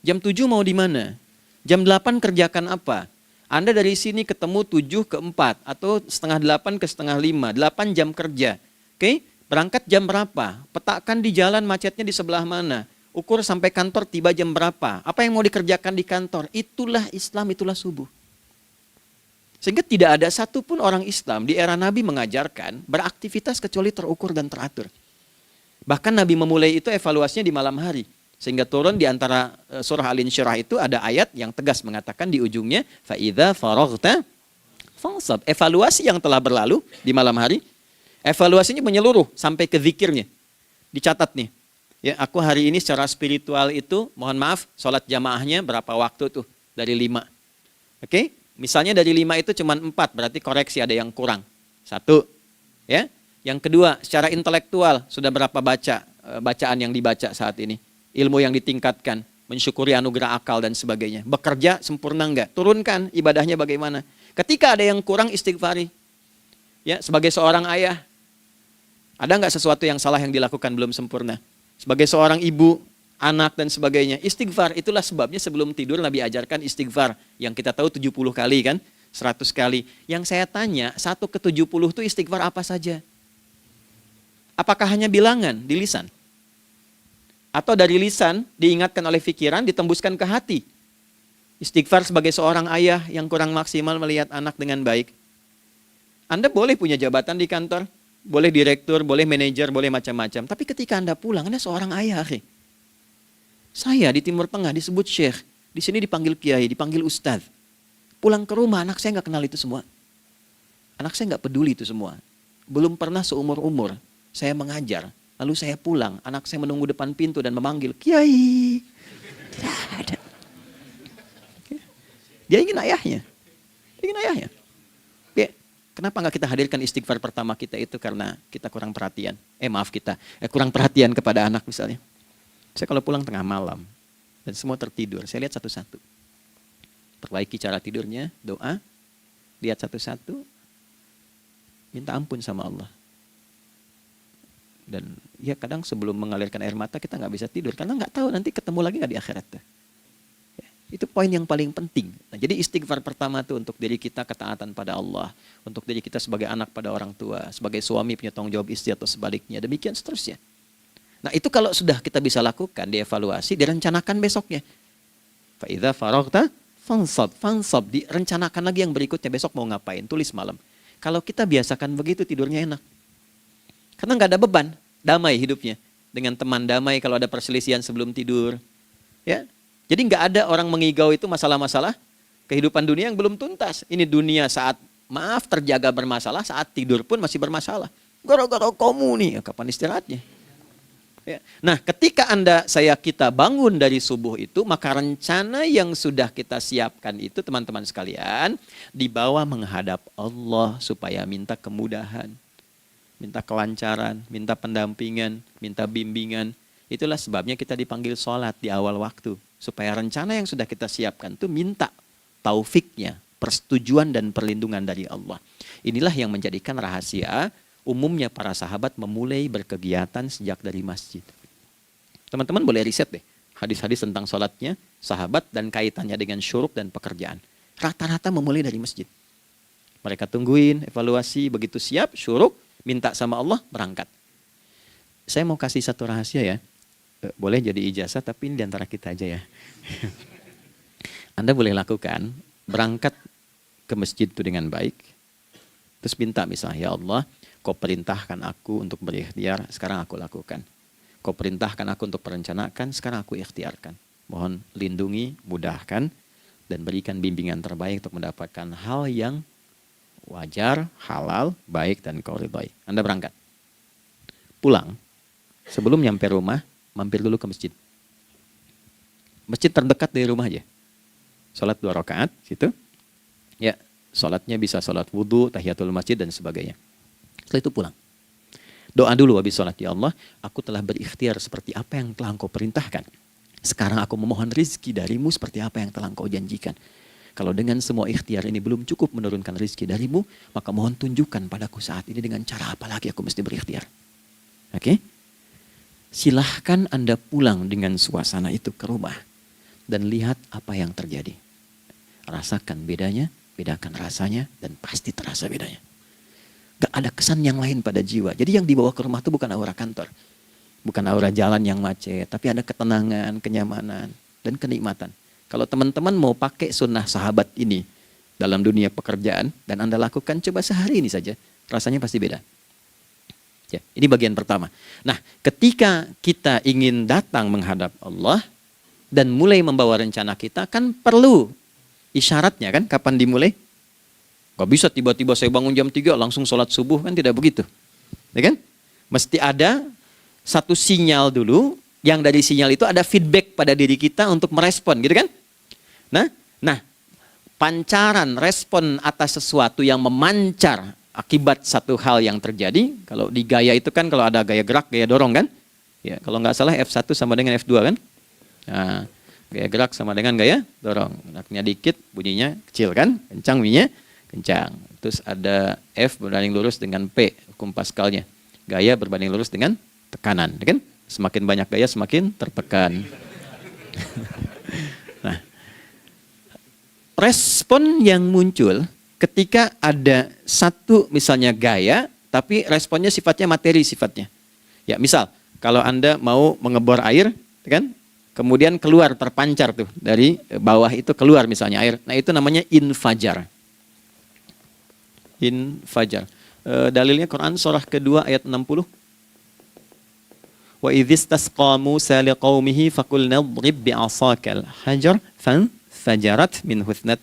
[SPEAKER 2] Jam 7 mau di mana? Jam 8 kerjakan apa? Anda dari sini ketemu 7 ke 4, atau setengah 8 ke setengah 5, 8 jam kerja. Oke, berangkat jam berapa? Petakan di jalan macetnya di sebelah mana? Ukur sampai kantor tiba jam berapa? Apa yang mau dikerjakan di kantor? Itulah Islam, itulah subuh. Sehingga tidak ada satupun orang Islam di era Nabi mengajarkan beraktivitas kecuali terukur dan teratur. Bahkan Nabi memulai itu evaluasinya di malam hari. Sehingga turun di antara surah Al-Insyirah itu ada ayat yang tegas mengatakan di ujungnya, فَإِذَا فَرَغْتَ فَانْصَبْ. Evaluasi yang telah berlalu di malam hari. Evaluasinya menyeluruh sampai ke zikirnya. Dicatat nih. Ya, aku hari ini secara spiritual itu, mohon maaf, sholat jamaahnya berapa waktu tuh? Dari 5. Oke? Misalnya dari 5 itu cuma 4, berarti koreksi ada yang kurang. 1. Ya. Yang kedua, secara intelektual sudah berapa bacaan yang dibaca saat ini? Ilmu yang ditingkatkan, mensyukuri anugerah akal dan sebagainya. Bekerja sempurna enggak? Turunkan ibadahnya bagaimana? Ketika ada yang kurang, istighfari. Ya, sebagai seorang ayah, ada enggak sesuatu yang salah yang dilakukan belum sempurna? Sebagai seorang ibu, anak dan sebagainya, istighfar. Itulah sebabnya sebelum tidur Nabi ajarkan istighfar. Yang kita tahu 70 kali kan, 100 kali. Yang saya tanya, 1 ke 70 itu istighfar apa saja? Apakah hanya bilangan di lisan? Atau dari lisan diingatkan oleh pikiran, ditembuskan ke hati? Istighfar sebagai seorang ayah yang kurang maksimal melihat anak dengan baik. Anda boleh punya jabatan di kantor, boleh direktur, boleh manajer, boleh macam-macam. Tapi ketika Anda pulang, Anda seorang ayah. Saya di Timur Tengah disebut syekh, di sini dipanggil kiai, dipanggil ustadz. Pulang ke rumah, anak saya nggak kenal itu semua. Anak saya nggak peduli itu semua. Belum pernah seumur-umur saya mengajar, lalu saya pulang, anak saya menunggu depan pintu dan memanggil, kiai. Tidak ada. Dia ingin ayahnya. Dia ingin ayahnya. Oke. Kenapa nggak kita hadirkan istighfar pertama kita itu karena kita kurang perhatian. Kurang perhatian kepada anak misalnya. Saya kalau pulang tengah malam dan semua tertidur, saya lihat satu-satu. Perbaiki cara tidurnya, doa, lihat satu-satu, minta ampun sama Allah. Dan ya kadang sebelum mengalirkan air mata kita nggak bisa tidur karena nggak tahu nanti ketemu lagi nggak di akhirat. Ya, itu poin yang paling penting. Nah, jadi istighfar pertama itu untuk diri kita ketaatan pada Allah, untuk diri kita sebagai anak pada orang tua, sebagai suami punya tanggung jawab istri atau sebaliknya, demikian seterusnya. Nah itu kalau sudah kita bisa lakukan, dievaluasi, direncanakan besoknya. Fa'idha faraghta fansab, direncanakan lagi yang berikutnya, besok mau ngapain, tulis malam. Kalau kita biasakan begitu tidurnya enak. Karena nggak ada beban, damai hidupnya. Dengan teman damai kalau ada perselisihan sebelum tidur. Ya, jadi nggak ada orang mengigau itu masalah-masalah kehidupan dunia yang belum tuntas. Ini dunia saat terjaga bermasalah, saat tidur pun masih bermasalah. Gara-gara kamu nih, kapan istirahatnya? Ya. Nah, ketika kita bangun dari subuh itu, maka rencana yang sudah kita siapkan itu teman-teman sekalian, dibawa menghadap Allah supaya minta kemudahan, minta kelancaran, minta pendampingan, minta bimbingan. Itulah sebabnya kita dipanggil sholat di awal waktu. Supaya rencana yang sudah kita siapkan itu minta taufiknya, persetujuan dan perlindungan dari Allah. Inilah yang menjadikan rahasia umumnya para sahabat memulai berkegiatan sejak dari masjid. Teman-teman boleh riset deh hadis-hadis tentang sholatnya sahabat dan kaitannya dengan syuruk dan pekerjaan. Rata-rata memulai dari masjid. Mereka tungguin, evaluasi, begitu siap, syuruk, minta sama Allah, berangkat. Saya mau kasih satu rahasia ya. Boleh jadi ijazah tapi ini diantara kita aja ya. Anda boleh lakukan, berangkat ke masjid itu dengan baik. Terus minta misalnya, ya Allah, Kau perintahkan aku untuk berikhtiar, sekarang aku lakukan. Kau perintahkan aku untuk merencanakan, sekarang aku ikhtiarkan. Mohon lindungi, mudahkan, dan berikan bimbingan terbaik untuk mendapatkan hal yang wajar, halal, baik, dan kau ridhai. Anda berangkat. Pulang, sebelum nyampe rumah, mampir dulu ke masjid. Masjid terdekat dari rumah aja. Sholat 2 rakaat, situ. Ya, sholatnya bisa sholat wudhu, tahiyatul masjid, dan sebagainya. Setelah itu pulang. Doa dulu habis sholat. Ya Allah, aku telah berikhtiar seperti apa yang telah engkau perintahkan. Sekarang aku memohon rizki darimu seperti apa yang telah engkau janjikan. Kalau dengan semua ikhtiar ini belum cukup menurunkan rizki darimu, maka mohon tunjukkan padaku saat ini dengan cara apa lagi aku mesti berikhtiar. Oke? Silahkan Anda pulang dengan suasana itu ke rumah. Dan lihat apa yang terjadi. Rasakan bedanya, bedakan rasanya, dan pasti terasa bedanya. Gak ada kesan yang lain pada jiwa. Jadi yang dibawa ke rumah itu bukan aura kantor. Bukan aura jalan yang macet. Tapi ada ketenangan, kenyamanan, dan kenikmatan. Kalau teman-teman mau pakai sunnah sahabat ini dalam dunia pekerjaan, dan Anda lakukan coba sehari ini saja, rasanya pasti beda. Ya, ini bagian pertama. Nah, ketika kita ingin datang menghadap Allah, dan mulai membawa rencana kita, kan perlu isyaratnya kan, kapan dimulai? Gak bisa tiba-tiba saya bangun jam 3 langsung sholat subuh, kan tidak begitu. Ya kan? Mesti ada satu sinyal dulu, yang dari sinyal itu ada feedback pada diri kita untuk merespon, gitu kan? Nah, pancaran respon atas sesuatu yang memancar akibat satu hal yang terjadi, kalau di gaya itu kan kalau ada gaya gerak, gaya dorong kan? Ya, kalau nggak salah F1 sama dengan F2 kan? Nah, gaya gerak sama dengan gaya dorong. Geraknya dikit, bunyinya kecil kan? Kencang bunyinya. Kencang. Terus ada F berbanding lurus dengan P, hukum Pascalnya. Gaya berbanding lurus dengan tekanan, kan? Semakin banyak gaya semakin tertekan. Nah, respon yang muncul ketika ada satu misalnya gaya, tapi responnya sifatnya materi sifatnya. Ya, misal kalau Anda mau mengebor air, kan? Kemudian keluar terpancar tuh dari bawah itu keluar misalnya air. Nah, itu namanya infajar. Infajar. Dalilnya Quran surah kedua ayat 60. Wa idzistasqa Musa liqaumihi faqulna idrib bi'asakal hajar fanfajarat minhu 12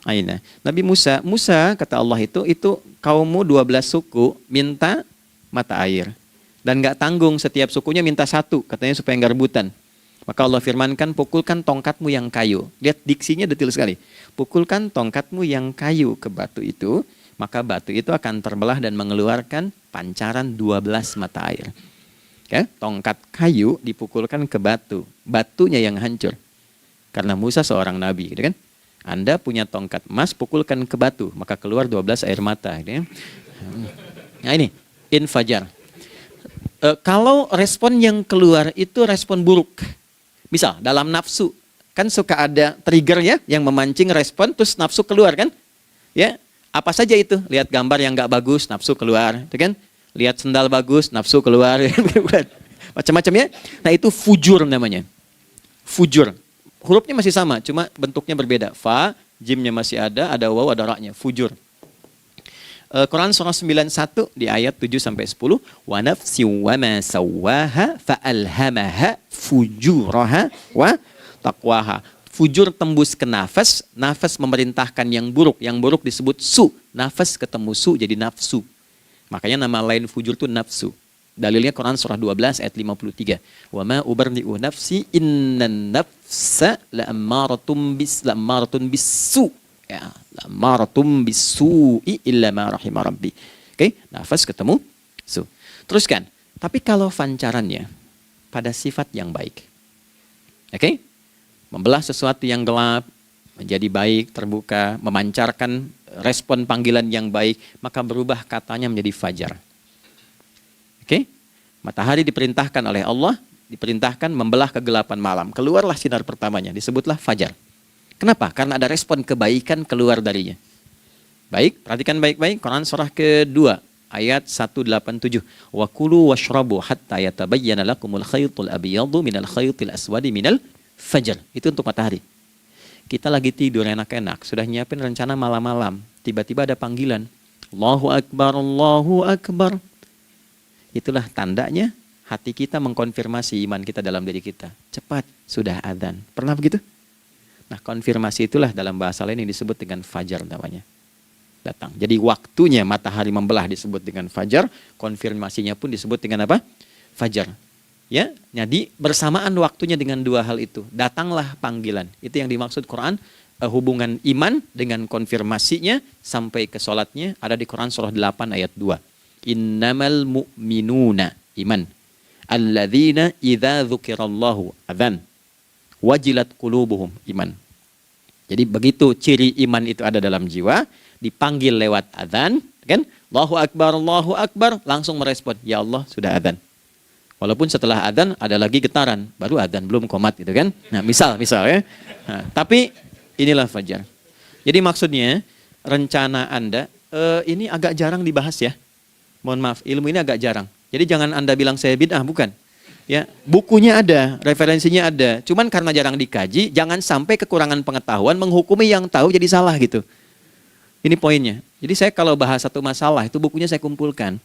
[SPEAKER 2] aina. Nabi Musa kata Allah itu kaummu 12 suku minta mata air. Dan enggak tanggung, setiap sukunya minta satu, katanya supaya enggak rebutan. Maka Allah firmankan, pukulkan tongkatmu yang kayu. Lihat diksinya detil sekali. Pukulkan tongkatmu yang kayu ke batu itu, maka batu itu akan terbelah dan mengeluarkan pancaran 12 mata air. Ya, tongkat kayu dipukulkan ke batu, batunya yang hancur. Karena Musa seorang nabi, gitu kan? Anda punya tongkat emas, pukulkan ke batu, maka keluar 12 air mata. Gitu ya. Nah ini, infajar. Kalau respon yang keluar itu respon buruk. Misal dalam nafsu, kan suka ada trigger ya yang memancing respon terus nafsu keluar kan? Ya, apa saja itu? Lihat gambar yang nggak bagus, nafsu keluar, itu kan? Lihat sendal bagus, nafsu keluar, macam-macam ya. Nah itu fujur namanya. Fujur. Hurufnya masih sama, cuma bentuknya berbeda. Fa, jimnya masih ada waw, ada ra-nya. Fujur. Quran surah 91 di ayat 7-10. Wa nafsi wa ma sawwaha fa'alhamaha fujuraha wa taqwaha. Fujur tembus ke nafas, nafas memerintahkan yang buruk disebut su. Nafas ketemu su jadi nafsu. Makanya nama lain fujur itu nafsu. Dalilnya Quran surah 12 ayat 53. Wa ma ubarni'u nafsi innan nafsa la'ammaratun bisu. Ya, la'ammaratun bisu'i illa ma rahimah rabbi. Oke, nafas ketemu su. Teruskan. Tapi kalau pancarannya pada sifat yang baik. Oke? Membelah sesuatu yang gelap menjadi baik, terbuka, memancarkan respon panggilan yang baik, maka berubah katanya menjadi fajar. Oke? Matahari diperintahkan oleh Allah, diperintahkan membelah kegelapan malam. Keluarlah sinar pertamanya, disebutlah fajar. Kenapa? Karena ada respon kebaikan keluar darinya. Baik, perhatikan baik-baik. Quran surah kedua, ayat 187. Wa kulu washrabu hatta yatabayyana lakumul khaytul abyadu minal khaytil aswadi minal fajar. Itu untuk matahari. Kita lagi tidur enak-enak, sudah nyiapin rencana malam-malam. Tiba-tiba ada panggilan. Allahu Akbar, Allahu Akbar. Itulah tandanya hati kita mengkonfirmasi iman kita dalam diri kita. Cepat, sudah adzan. Pernah begitu? Nah, konfirmasi itulah dalam bahasa lain yang disebut dengan fajar namanya. Datang. Jadi waktunya matahari membelah disebut dengan fajar, konfirmasinya pun disebut dengan apa? Fajar. Ya, jadi bersamaan waktunya dengan dua hal itu. Datanglah panggilan. Itu yang dimaksud Quran. Hubungan iman dengan konfirmasinya sampai ke sholatnya ada di Quran surah 8 ayat 2. Innamal mu'minuna iman. Alladzina idza dzukirallahu adzan. Wajilat qulubuhum iman. Jadi begitu ciri iman itu ada dalam jiwa, dipanggil lewat adzan, kan? Allahu Akbar, langsung merespon, ya Allah sudah adzan. Walaupun setelah adzan ada lagi getaran, baru adzan belum qomat gitu kan. Nah, misal ya. Nah, tapi inilah fajar. Jadi maksudnya rencana Anda ini agak jarang dibahas ya. Mohon maaf, ilmu ini agak jarang. Jadi jangan Anda bilang saya bid'ah, bukan. Ya, bukunya ada, referensinya ada. Cuman karena jarang dikaji, jangan sampai kekurangan pengetahuan menghukumi yang tahu jadi salah gitu. Ini poinnya. Jadi saya kalau bahas satu masalah itu bukunya saya kumpulkan.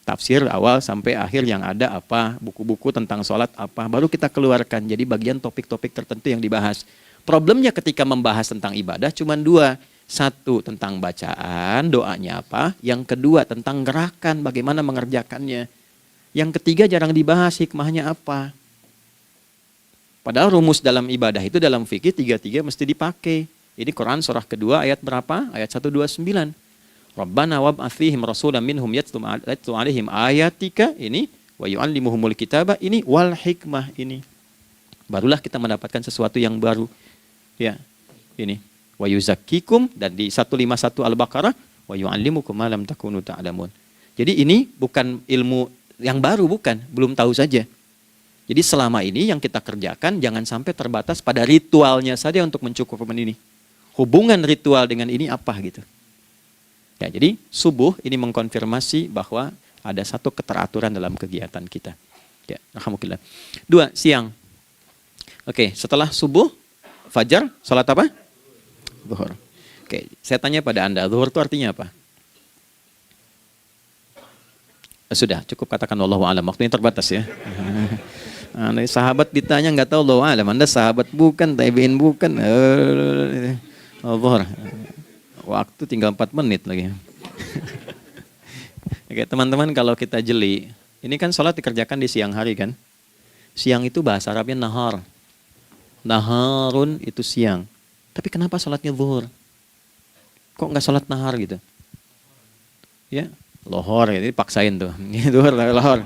[SPEAKER 2] Tafsir awal sampai akhir yang ada apa, buku-buku tentang sholat apa, baru kita keluarkan. Jadi bagian topik-topik tertentu yang dibahas. Problemnya ketika membahas tentang ibadah cuma dua. Satu tentang bacaan, doanya apa. Yang kedua tentang gerakan, bagaimana mengerjakannya. Yang ketiga jarang dibahas, hikmahnya apa. Padahal rumus dalam ibadah itu dalam fikih tiga-tiga mesti dipakai. Ini Quran surah kedua ayat berapa? Ayat 129. Rabbana wab'ats fihim rasulan minhum yatlu 'alaihim ayatika ini wa yu'allimuhumul kitaba ini wal hikmah ini. Barulah kita mendapatkan sesuatu yang baru. Ya, ini wa yuzakkikum dan di 151 Al-Baqarah wa yu'allimukum ma lam takunu ta'lamun. Jadi ini bukan ilmu yang baru, bukan, belum tahu saja. Jadi selama ini yang kita kerjakan jangan sampai terbatas pada ritualnya saja untuk mencukupkan ini. Hubungan ritual dengan ini apa gitu. Ya, jadi subuh ini mengkonfirmasi bahwa ada satu keteraturan dalam kegiatan kita. Ya, alhamdulillah. 2, siang. Oke, setelah subuh, fajar, salat apa? Zuhur. Oke, saya tanya pada Anda, zuhur itu artinya apa? Sudah, cukup katakan wallahu a'lam. Waktunya terbatas ya. Sahabat ditanya nggak tahu wallahu a'lam. Anda sahabat bukan, tabi'in bukan. Zuhur. Waktu tinggal 4 menit lagi. Oke, teman-teman, kalau kita jeli, ini kan sholat dikerjakan di siang hari kan? Siang itu bahasa Arabnya nahar. Naharun itu siang. Tapi kenapa sholatnya zuhur? Kok nggak sholat nahar gitu? Ya, lohor, jadi paksain tuh. Zuhur, lohor.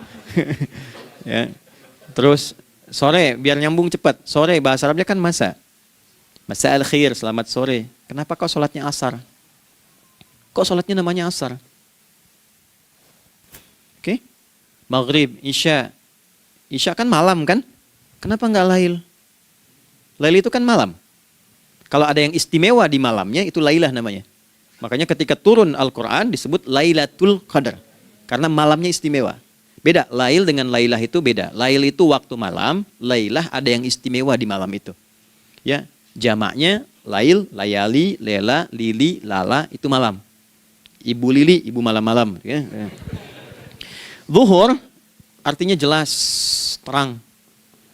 [SPEAKER 2] Ya. Terus sore, biar nyambung cepat. Sore bahasa Arabnya kan masa. Masa al-khair, selamat sore. Kenapa kok sholatnya asar? Kok sholatnya namanya asar? Oke? Maghrib, Isya. Isya kan malam kan? Kenapa nggak lail? Lail itu kan malam. Kalau ada yang istimewa di malamnya, itu lailah namanya. Makanya ketika turun Al-Quran disebut Lailatul Qadar. Karena malamnya istimewa. Beda, lail dengan lailah itu beda. Lail itu waktu malam, lailah ada yang istimewa di malam itu. Ya, jamaknya lail, layali, lela, lili, lala, itu malam. Ibu lili, ibu malam-malam. Ya. Zuhur artinya jelas, terang.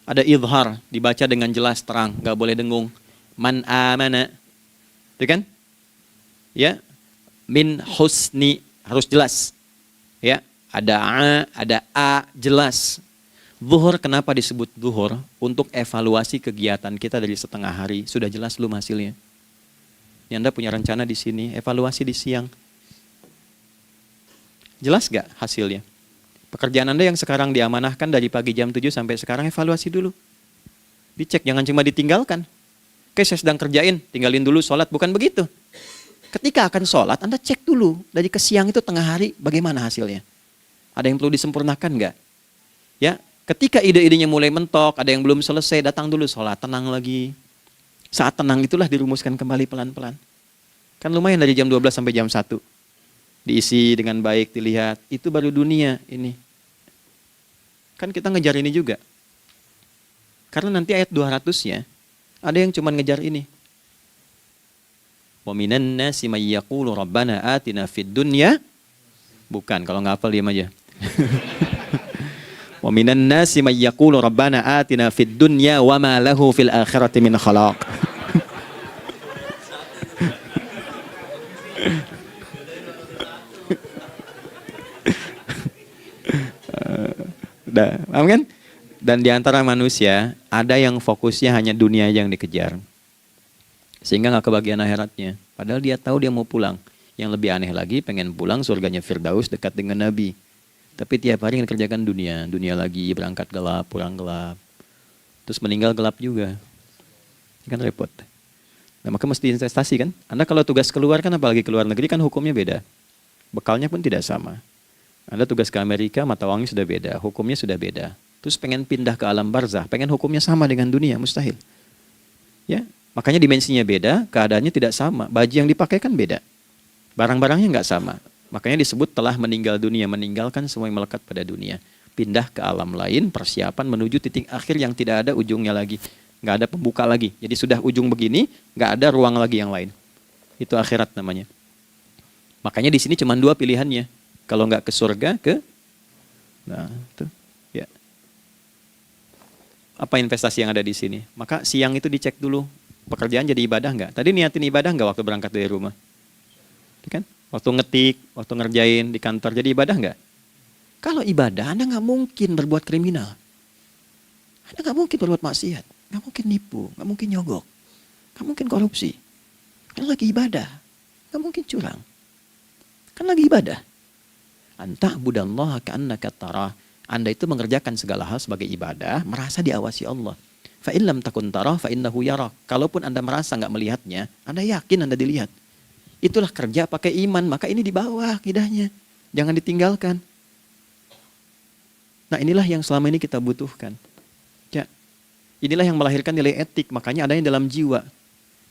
[SPEAKER 2] Ada idhar, dibaca dengan jelas, terang. Gak boleh dengung. Man amana. Itu kan? Ya. Min husni, harus jelas. Ya. Ada a, jelas. Zuhur, kenapa disebut zuhur? Untuk evaluasi kegiatan kita dari setengah hari. Sudah jelas belum hasilnya? Ini Anda punya rencana di sini, evaluasi di siang. Jelas gak hasilnya? Pekerjaan Anda yang sekarang diamanahkan dari pagi jam 7 sampai sekarang, evaluasi dulu. Dicek, jangan cuma ditinggalkan. Oke, saya sedang kerjain, tinggalin dulu sholat. Bukan begitu. Ketika akan sholat, Anda cek dulu. Dari ke siang itu tengah hari, bagaimana hasilnya? Ada yang perlu disempurnakan gak? Ya, ketika ide-idenya mulai mentok, ada yang belum selesai, datang dulu sholat, tenang lagi. Saat tenang itulah dirumuskan kembali pelan-pelan. Kan lumayan dari jam 12 sampai jam 1. Diisi dengan baik, dilihat. Itu baru dunia ini. Kan kita ngejar ini juga. Karena nanti ayat 200-nya, ada yang cuma ngejar ini. Wa minan nasi may yaqulu rabbana atina fid dunya. Bukan, kalau nggak hafal diam aja. Wa minan nasi may yaqulu rabbana atina fid dunya wa ma lahu fil akhirati min khalaq. Paham kan? Dan di antara manusia ada yang fokusnya hanya dunia yang dikejar, sehingga nggak kebagian akhiratnya. Padahal dia tahu dia mau pulang. Yang lebih aneh lagi, pengen pulang surganya Firdaus dekat dengan Nabi. Tapi tiap hari ngerjakan dunia lagi, berangkat gelap, pulang gelap, terus meninggal gelap juga. Ini kan repot. Nah, maka mesti investasi kan. Anda kalau tugas keluar kan, apalagi keluar negeri kan hukumnya beda. Bekalnya pun tidak sama. Anda tugas ke Amerika, mata uangnya sudah beda, hukumnya sudah beda. Terus pengen pindah ke alam barzah, pengen hukumnya sama dengan dunia, mustahil. Ya, makanya dimensinya beda, keadaannya tidak sama. Baju yang dipakai kan beda. Barang-barangnya nggak sama. Makanya disebut telah meninggal dunia, meninggalkan semua yang melekat pada dunia. Pindah ke alam lain, persiapan menuju titik akhir yang tidak ada ujungnya lagi. Nggak ada pembuka lagi. Jadi sudah ujung begini, nggak ada ruang lagi yang lain. Itu akhirat namanya. Makanya di sini cuma dua pilihannya. Kalau nggak ke surga, nah itu ya. Apa investasi yang ada di sini? Maka siang itu dicek dulu, pekerjaan jadi ibadah nggak? Tadi niatin ibadah nggak waktu berangkat dari rumah? Kan? Waktu ngetik, waktu ngerjain di kantor, jadi ibadah nggak? Kalau ibadah, Anda nggak mungkin berbuat kriminal. Anda nggak mungkin berbuat maksiat, nggak mungkin nipu, nggak mungkin nyogok, nggak mungkin korupsi. Kan lagi ibadah, nggak mungkin curang. Kan lagi ibadah. Anta budallaha ka'annaka tarah. Anda itu mengerjakan segala hal sebagai ibadah, merasa diawasi Allah. Fa in lam takun tarah fa innahu yarak. Kalaupun Anda merasa nggak melihatnya, Anda yakin Anda dilihat. Itulah kerja pakai iman, maka ini di bawah akidahnya. Jangan ditinggalkan. Nah, inilah yang selama ini kita butuhkan. Ya. Inilah yang melahirkan nilai etik, makanya adanya dalam jiwa.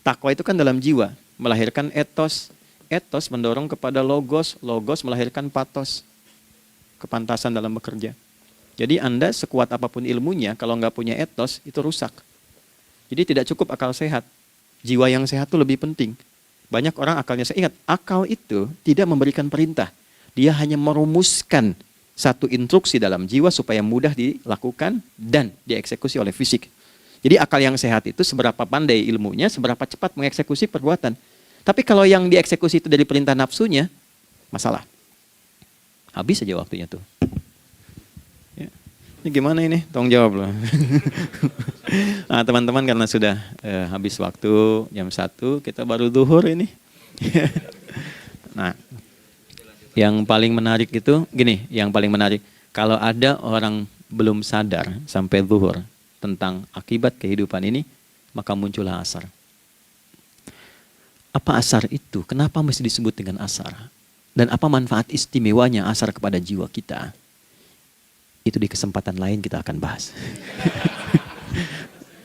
[SPEAKER 2] Takwa itu kan dalam jiwa, melahirkan etos. Etos mendorong kepada logos, logos melahirkan patos, kepantasan dalam bekerja. Jadi Anda sekuat apapun ilmunya, kalau nggak punya etos, itu rusak. Jadi tidak cukup akal sehat. Jiwa yang sehat itu lebih penting. Banyak orang akalnya, saya ingat, akal itu tidak memberikan perintah. Dia hanya merumuskan satu instruksi dalam jiwa supaya mudah dilakukan dan dieksekusi oleh fisik. Jadi akal yang sehat itu seberapa pandai ilmunya, seberapa cepat mengeksekusi perbuatan. Tapi kalau yang dieksekusi itu dari perintah nafsunya, masalah. Habis saja waktunya tuh. Ya. Ini gimana ini? Tolong jawab loh. Nah, teman-teman karena sudah habis waktu jam 1, kita baru zuhur ini. Nah, yang paling menarik itu, gini, yang paling menarik. Kalau ada orang belum sadar sampai zuhur tentang akibat kehidupan ini, maka muncullah asar. Apa asar itu? Kenapa mesti disebut dengan asar? Dan apa manfaat istimewanya asar kepada jiwa kita? Itu di kesempatan lain kita akan bahas.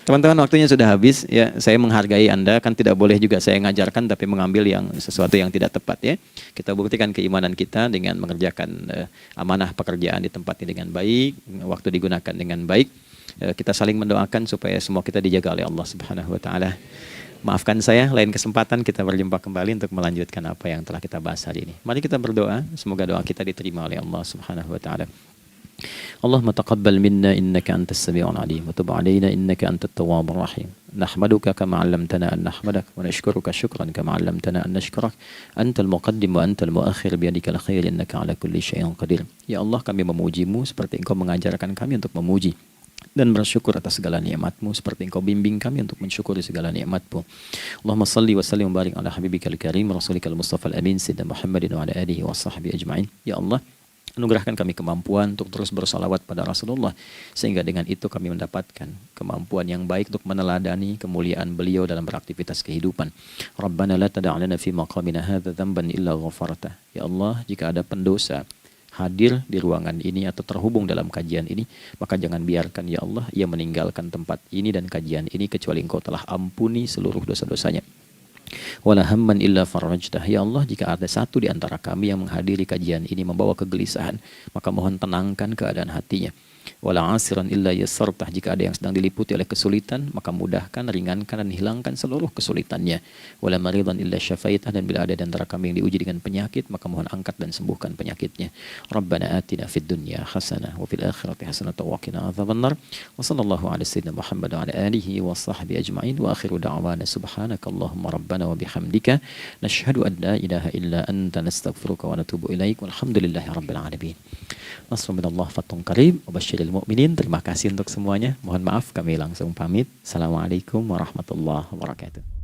[SPEAKER 2] Teman-teman, waktunya sudah habis. Ya, saya menghargai Anda, kan tidak boleh juga saya ngajarkan tapi mengambil yang sesuatu yang tidak tepat ya. Kita buktikan keimanan kita dengan mengerjakan amanah pekerjaan di tempat ini dengan baik, waktu digunakan dengan baik. Kita saling mendoakan supaya semua kita dijaga oleh Allah Subhanahu wa taala. Maafkan saya, lain kesempatan kita berjumpa kembali untuk melanjutkan apa yang telah kita bahas hari ini. Mari kita berdoa, semoga doa kita diterima oleh Allah Subhanahu wa taala. Allahumma taqabbal minna innaka antas sami'ul alim wa tub 'alaina innaka antat tawwabur rahim. Nahmaduka kama 'allamtana an nahmadak wa nashkuruka syukran kama 'allamtana an nashkurak. Antal muqaddim wa antal muakhir bi yadikal khair innaka 'ala kulli syai'in qadir. Ya Allah, kami memujimu seperti Engkau mengajarkan kami untuk memuji dan bersyukur atas segala nikmat-Mu seperti Engkau bimbing kami untuk mensyukuri segala nikmat-Mu. Allahumma salli wa sallim wa barik ala habibikal karim rasulikal mustafa al-amin sayyidina Muhammadin wa ala alihi wa sahbihi ajma'in. Ya Allah, anugerahkan kami kemampuan untuk terus bersalawat pada Rasulullah, sehingga dengan itu kami mendapatkan kemampuan yang baik untuk meneladani kemuliaan beliau dalam beraktivitas kehidupan. Rabbana la tada' lana fi maqamina hadza dhanban illa ghafartah. Ya Allah, jika ada pendosa hadir di ruangan ini atau terhubung dalam kajian ini, maka jangan biarkan ya Allah ia meninggalkan tempat ini dan kajian ini kecuali Engkau telah ampuni seluruh dosa-dosanya. Wala hamman illa farajtah. Ya Allah, jika ada satu di antara kami yang menghadiri kajian ini membawa kegelisahan, maka mohon tenangkan keadaan hatinya. Wala 'asiran illa yassartah. Jika ada yang sedang diliputi oleh kesulitan, maka mudahkan, ringankan dan hilangkan seluruh kesulitannya. Wala maridan illa syafaitah. Dan bila ada di antara kami yang diuji dengan penyakit, maka mohon angkat dan sembuhkan penyakitnya. Rabbana atina fid dunya hasanah wa fil akhirati hasanah wa qina adzabannar. Wa sallallahu ala sayyidina Muhammad wa ala alihi wa sahbihi ajma'in. Wa akhiru da'wana subhanakallahumma rabbana wa bihamdika nashhadu an la ilaha illa anta nastaghfiruka wa natubu ilaik. Walhamdulillahi rabbil alamin. Nasrun minallah fathun qarib wa basyiril mu'minin. Terima kasih untuk semuanya. Mohon maaf kami langsung pamit. Assalamualaikum warahmatullahi wabarakatuh.